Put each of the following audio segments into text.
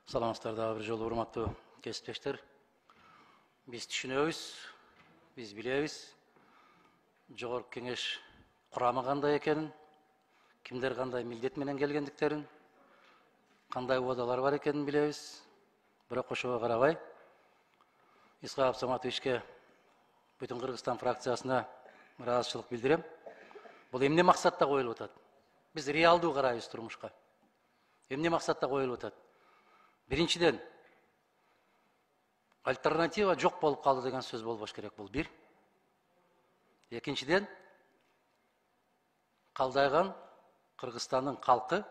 Саламатсыздар дагы бир жолу урматтуу кесиптештер. Биз түшүнөбүз, биз билебиз. Жогорку кеңеш курамы кандай экенин, кимдер кандай милдет менен келгендиктерин, кандай убадалар бар экенин билебиз. Бирок ошого карабай, Исхак Абсаматовичке бүтүн Кыргызстан фракциясына ыраазычылык билдирем. Бул эмне максатта коюлуп атат? Биз реалдуу карайбыз турмушка. Эмне максатта коюлуп атат? Биринчиден, альтернатива жок болуп калды деген сөз болбош керек, бул бир. Экинчиден, калдайган Кыргызстандын калкы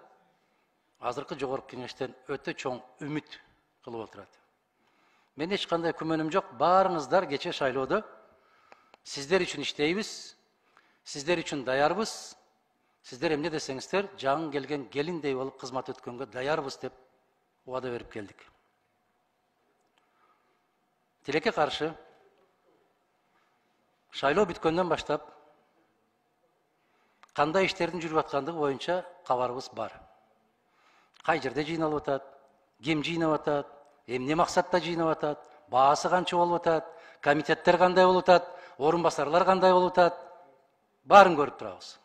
азыркы жогорку кеңештен өтө чоң үмүт кылып отурат. Мен эч кандай күмөнүм жок, баарыңыздар кече шайлоодо сиздер үчүн иштейбиз, сиздер үчүн даярбыз, сиздер эмне десеңиздер, жаңы келген келиндей болуп кызмат өткөнгө даярбыз деп убада берип келдик. Тилекке каршы шайлоо бүткөндөн баштап кандай иштердин жүрүп аткандыгы боюнча кабарыбыз бар. Кай жерде жыйналып атат, ким жыйнап атат, эмне максатта жыйнап атат, баасы канча болуп атат, комитеттер кандай болуп атат, орун басарлар кандай болуп атат, баарын көрүп турабыз.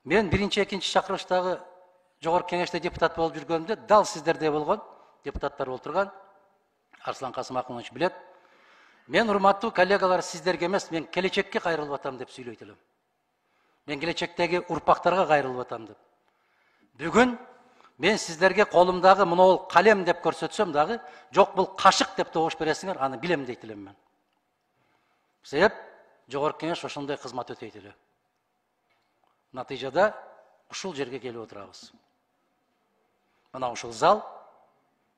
Мен биринчи, экинчи чакырылыштагы жогорку кеңеште депутат болуп жүргөндө дал сиздердей болгон депутаттар болуп турган. Арслан Касымакулович билет. Мен урматтуу коллегалар, сиздерге эмес, мен келечекке кайрылып атам деп сүйлөйт элем. Мен келечектеги урпактарга кайрылып атам деп. Бүгүн мен сиздерге колумдагы мынол калем деп көрсөтсөм дагы, жок бул кашык деп добуш бересиңер, аны билем дейт элем мен. Себеп жогорку кеңеш ошондой кызмат өтөйт эле. Натыйжада ушул жерге келип отурабыз. Мына ушул зал,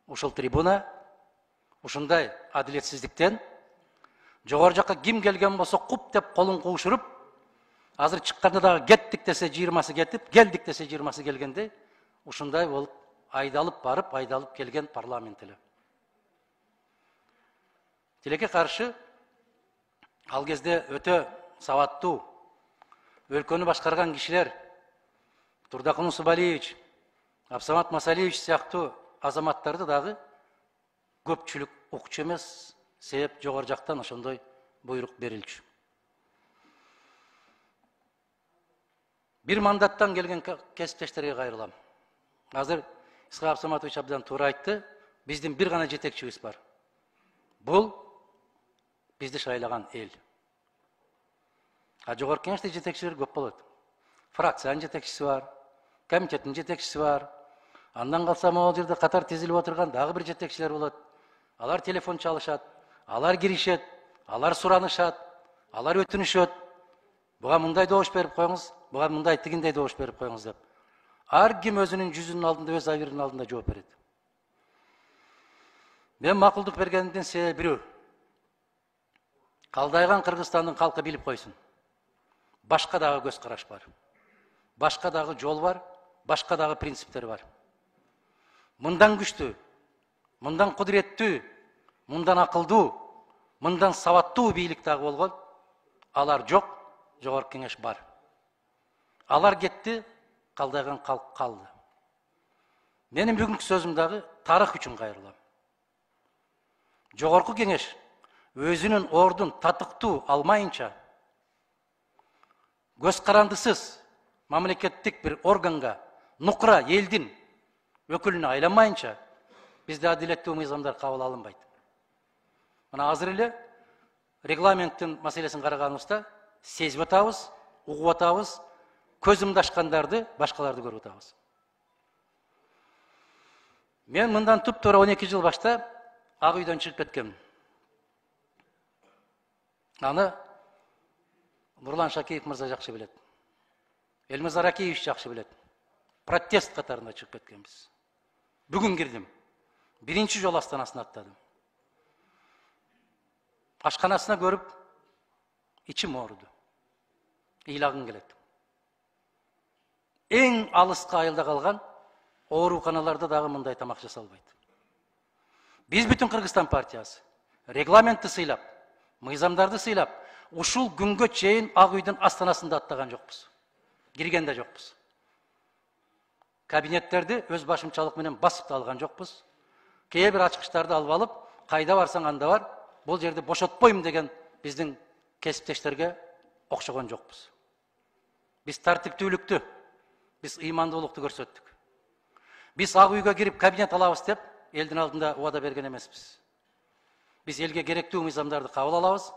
ушул трибуна, ушундай адилетсиздиктен жогору жакка ким келген болсо куп деп колун куушуруп, азыр чыкканда дагы кеттик десе 20сы кетип, келдик десе 20сы келгенде, ушундай болуп айдалып барып, айдалып келген парламент эле. Тилекке каршы ал кезде өтө сабаттуу өлкөнү башкарган кишилер, Турдакун Усубалиевич, Абсамат Масалиевич сыяктуу азаматтарды дагы көпчүлүк укчу эмес, себеп жогору жактан ошондой буйрук берилчү. Бир мандаттан келген кесиптештерге кайрылам. Азыр Исхак Абсаматович абдан туура айтты, биздин бир гана жетекчибиз бар. Бул бизди шайлаган эл. А жогорку кеңеште жетекчилер көп болот. Фракциянын жетекчиси бар, комитеттин жетекчиси бар. Андан калса могул жерде катар тизилип отурган дагы бир жетекчилер болот. Алар телефон чалышат, алар киришет, алар суранышат, алар өтүнүшөт. Буга мындай добуш берип коюңуз, буга мындай тигиндей добуш берип коюңуз деп. Ар ким өзүнүн жүзүнүн алдында, өз абиринин алдында жооп берет. Мен макулдук бергендин себеби бирөө. Калдайган Кыргызстандын калкы билип койсун. Башка дагы көз караш бар. Башка дагы жол бар, башка дагы принциптер бар. Мындан күчтүү, мындан кудуреттүү, мындан акылдуу, мындан сабаттуу бийлик дагы болгон, алар жок, жогорку кеңеш бар. Алар кетти, калдайган калк калды. Менин бүгүнкү сөзүм дагы тарых үчүн кайрылам. Жогорку кеңеш өзүнүн ордун татыктуу алмайынча, көз карандысыз мамлекеттик бир органга, нукра элдин өкүлүнө айланмайынча, бизде адилеттүү мыйзамдар кабыл алынбайт. Мына азыр эле регламенттин маселесин караганыбызда сезип атабыз, угуп атабыз, көз ымдашкандарды, башкаларды көрүп атабыз. Мен мындан туп-туура 12 жыл башта Ак үйдөн чыгып кеткем. Аны Нурлан Шакеев мырза жакшы билет. Элмирза Ракиевич жакшы билет. Протест катарында чыгып кеткенбиз. Бүгүн кирдим. Биринчи жол астанасын аттадым. Ашканасына көрүп, ичим ооруду. Ыйлагым келет. Эң алыска айылда калган ооруканаларда дагы мындай тамак жасалбайт. Биз бүтүн Кыргызстан партиясы регламентти сыйлап, мыйзамдарды сыйлап, ушул күнгө чейин Ак үйдүн астанасында аттаган жокпуз. Кирген да жокпуз. кабинеттерди өз башымчалык менен басып да алган жокпуз. Кээ бир ачкычтарды алып алып, кайда барсаң анда бар, бул жерди бошотпойм деген биздин кесиптештерге окшогон жокпуз. Биз тартиптүүлүктү, биз ыймандуулукту көрсөттүк. Биз ак үйгө кирип кабинет алабыз деп, элдин алдында убада берген эмеспиз. Биз элге керектүү мыйзамдарды кабыл алабыз,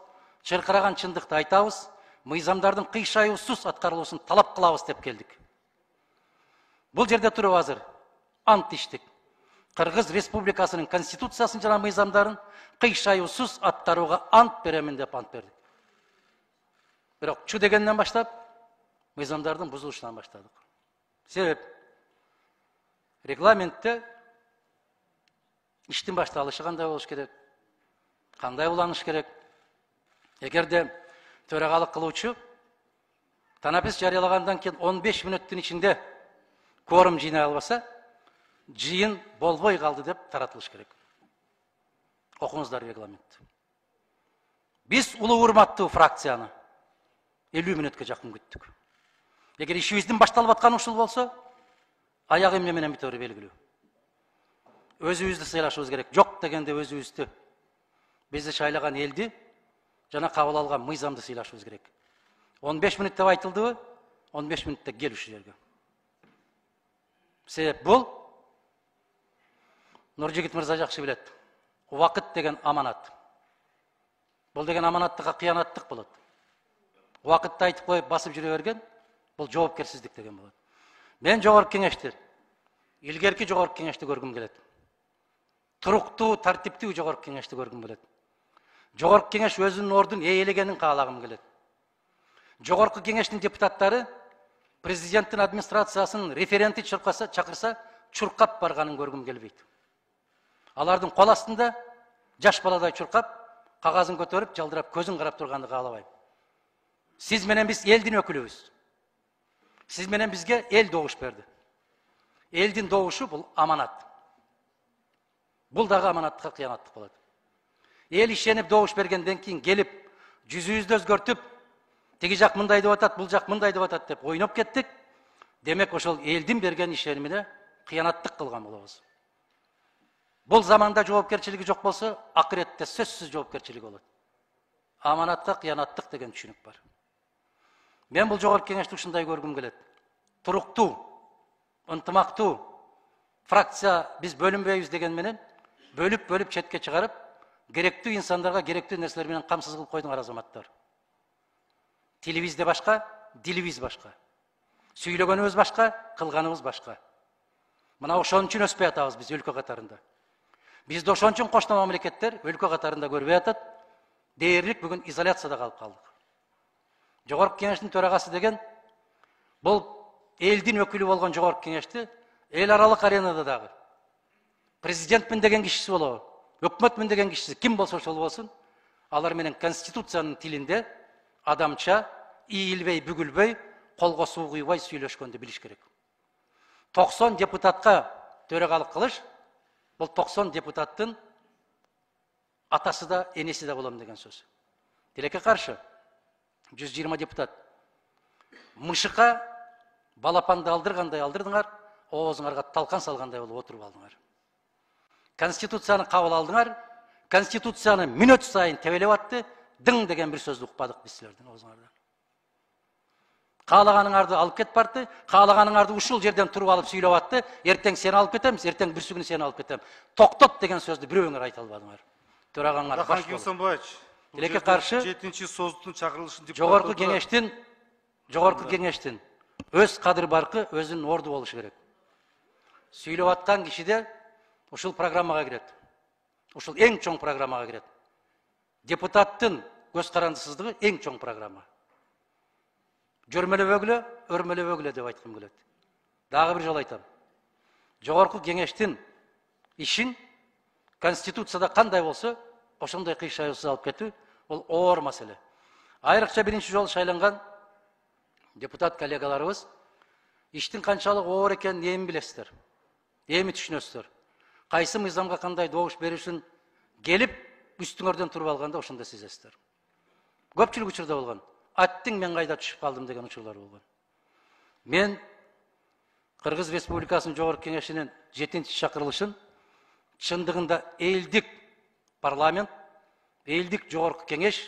чыркыраган чындыкты айтабыз, мыйзамдардын кыйшаюусуз аткарылуусун талап кылабыз деп келдик. Бул жерде туруп азыр ант иштик. Кыргыз Республикасынын конституциясын жана мыйзамдарын кыйшаюусуз аткарууга ант беремин деп ант бердик. Бирок чу дегенден баштап мыйзамдардын бузулушунан баштадык. Себеп регламентте иштин башталышы кандай болуш керек, кандай уланыш керек. Эгерде төрагалык кылуучу танапис жарыялагандан кийин 15 мүнөттүн ичинде кворум жыйнай албаса, жыйын болбой калды деп таратылыш керек. Окуңуздар регламент. Биз улуу урматтуу фракцияны 50 мүнөткө жакын күттүк. Эгер ишибиздин башталып атканы ушул болсо, аяк эмне менен битөөрү белгилүү. Өзүбүздү сыйлашыбыз керек. Жок дегенде өзүбүздү, бизди шайлаган элди жана кабыл алган мыйзамды сыйлашыбыз керек. 15 мүнөт деп айтылдыбы? 15 мүнөттө кел ушул жерге. Себеп бул Нуржигит мырза жакшы билет. Убакыт деген аманат. Бул деген аманаттыкка кыянаттык болот. Убакытты айтып коюп басып жүрө берген, бул жоопкерсиздик деген болот. Мен жогорку кеңешти, илгерки жогорку кеңешти көргүм келет. Туруктуу, тартиптүү жогорку кеңешти көргүм келет. Жогорку кеңеш өзүнүн ордун ээлегенин каалагым келет. Жогорку кеңештин депутаттары президенттин администрациясынын референти чакырса, чуркап барганын көргүм келбейт. Алардын кол астында жаш баладай чуркап, кагазын көтөрүп, жалдырап, көзүн карап турганды каалабайм. Сиз менен биз элдин өкүлүбүз. Сиз менен бизге эл добуш берди. Элдин добушу бул аманат. Бул дагы аманатка кыянаттык болот. Эл ишенип добуш бергенден кийин келип, жүзүбүздү өзгөртүп, тиги жак мындай деп атат, бул жак мындай деп атат деп ойноп кеттик. Демек ошол элдин берген ишенимине кыянаттык кылган болобуз. Бул заманда жоопкерчилиги жок болсо, акыретте сөзсүз жоопкерчилиги болот. Аманатка кыянаттык деген түшүнүк бар. Мен бул жогорку кеңешти ушундай көргүм келет. Туруктуу, ынтымактуу фракция биз бөлүнбөйбүз деген менен бөлүп четке чыгарып, керектүү инсандарга керектүү нерселер менен камсыз кылып койдуңар азаматтар. Тилибиз де башка, дилибиз башка. Сүйлөгөнүбүз башка, кылганыбыз башка. Мына ошон үчүн өспөй атабыз биз өлкө катарында. Бизди ошон үчүн кошто мамлекеттер өлкө катарында көрбөй атат. Дээрлик бүгүн изоляцияда калып калдык. Жогорку кеңештин төрагасы деген бул элдин өкүлү болгон жогорку кеңешти эл аралык аренада дагы президентмин деген кишиси болобу, өкмөтмүн деген кишиси ким болсо ошол болсун, алар менен конституциянын тилинде адамча, ийилбей, бүгүлбөй, колго суу куйбай сүйлөшкөндү билиш керек. 90 депутатка төрагалык кылыш, бул 90 депутаттын атасы да, энеси да болом деген сөз. Тилекке каршы 120 депутат. Мышыка балапанды алдыргандай алдырдыңар, оозуңарга талкан салгандай болуп отуруп алдыңар. Конституцияны кабыл алдыңар, конституцияны мүнөт сайын тебелеп атты, дың деген бир сөздү укпадык биз силердин оозуңардан. Каалаганыңарды алып кетип барды, каалаганыңарды ушул жерден туруп алып сүйлөп атты, эртең сени алып кетемиз, эртең бүрсүгүнү сени алып кетем. Токтот деген сөздү бирөөңөр айта албадыңар. Төрагаңар баш болду. Кесенбаевич, Тилекке каршы 7-создун чакырылышын жогорку кеңештин өз кадыр баркы, өзүнүн орду болушу керек. Сүйлөп аткан кишиде ушул программага кирет. Ушул эң чоң программага кирет. Депутаттын көз карандысыздыгы эң чоң программа. Жөрмөлөбөгүлө, өрмөлөбөгүлө деп айткым келет. Дагы бир жолу айтам. Жогорку кеңештин ишин конституцияда кандай болсо, ошондой кыйшаюусуз алып кетүү бул оор маселе. Айрыкча биринчи жолу шайланган депутат коллегаларыбыз иштин канчалык оор экенин эми билесиздер. Эми түшүнөсүздөр. Кайсы мыйзамга кандай добуш беришин келип үстүңөрдөн туруп алганда ошондо сезесиздер. Көпчүлүк учурда болгон. Аттың мен кайда түшүп калдым деген учурлар болгон. Мен Кыргыз Республикасынын Жогорку Кеңешинин 7-ci чакырылышын чындыгында элдик парламент, элдик Жогорку Кеңеш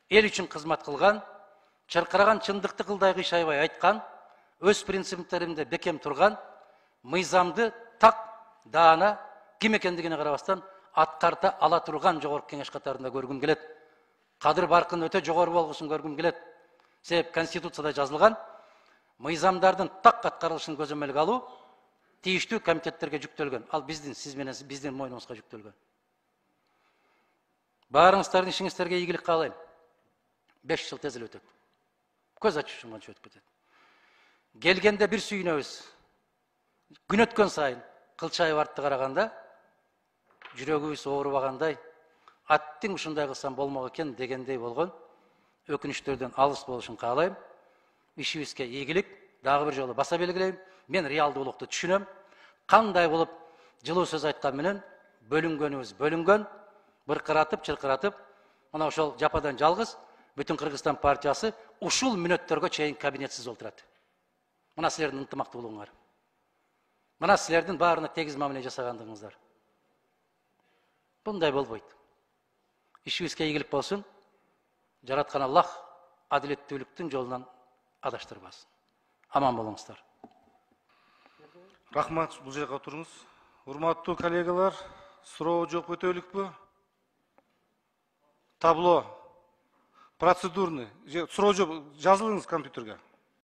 эл үчүн кызмат кылган, чыркыраган чындыкты кылдай кыйшайбай айткан, өз принциптеринде бекем турган, мыйзамды так даана ким экендигине карабастан аткарта ала турган Жогорку Кеңеш катарында көргүм келет. Кадыр баркын өтө жогору болгусун көргүм келет. Себеп Конституцияда жазылган, мыйзамдардын так аткарылышын көзөмөлгө алуу тийиштүү комитеттерге жүктөлгөн. Ал биздин, сиз менен биздин мойнубузга жүктөлгөн. Баарыңыздардын ишиңиздерге ийгилик каалайм. 5 жыл тез эле өтөт. Көз ачып жумганча өтүп кетет. Келгенде бир сүйүнөбүз. Күн өткөн сайын кылчайып артты караганда жүрөгүбүз оорубагандай, аттың ушундай кылсам болмок экен дегендей болгон өкүнүчтөрдөн алыс болушун каалайм. Ишибизге ийгилик, дагы бир жолу баса белгилейм. Мен реалдуулукту түшүнөм. Кандай болуп жылуу сөз айткан менен бөлүнгөнүбүз бөлүнгөн, быркыратып, чыркыратып, мына ошол жападан жалгыз бүтүн Кыргызстан партиясы ушул мүнөттөргө чейин кабинетсиз олтурат. Мына силердин ынтымактуулугуңар. Мына силердин баарына тегиз мамиле жасагандыгыңыздар. Bunday болбойт. İşibizге ийгилик болсун. Жараткан Аллах адилеттүүлүктүн жолунан адаштырбасын. Аман болуңуздар. Рахмат, бул жайга отуруңуз. Урматтуу коллегалар, суроо жок өтөлүкпү? Табло процедурный. Суроо жок, жазылыңыз компьютерге.